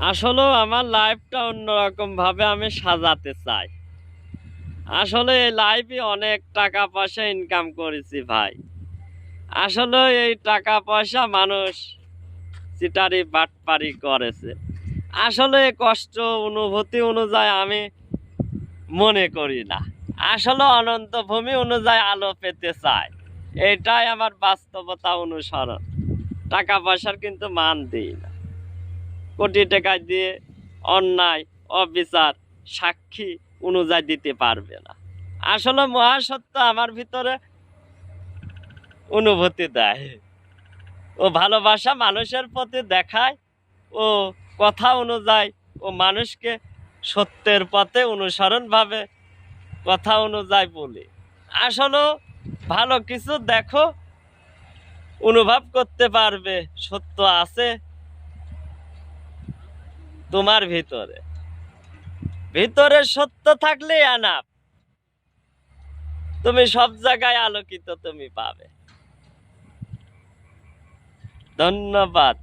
আসলেও আমার লাইফটা অন্যরকম ভাবে আমি সাজাতে চাই। আসলে এই লাইফে অনেক টাকা পয়সা ইনকাম করেছি ভাই। আসলে এই টাকা পয়সা মানুষ চিটারি বাটপারি করেছে। আসলে কষ্ট অনুভূতি অনুযায়ী আমি মনে করি না। আসলে অনন্ত ভূমি অনুযায়ী আলো পেতে চাই, এটাই আমার বাস্তবতা অনুসরণ। টাকা পয়সার কিন্তু মান দিই না। কোটি টাকা দিয়ে অন্যায় অবিচার সাক্ষী অনুযায়ী দিতে পারবে না। আসলে মহাসত্য আমার ভিতরে অনুভূতি দেয়। ও ভালোবাসা মানুষের প্রতি দেখায়, ও কথা অনুযায়ী ও মানুষকে সত্যের পথে অনুসরণভাবে কথা অনুযায়ী বলি। আসলে ভালো কিছু দেখো, অনুভব করতে পারবে সত্য আছে তোমার ভিতরে। ভিতরে সত্য থাকলে আনাপ, তুমি সব জায়গায় আলোকিত তুমি পাবে। ধন্যবাদ।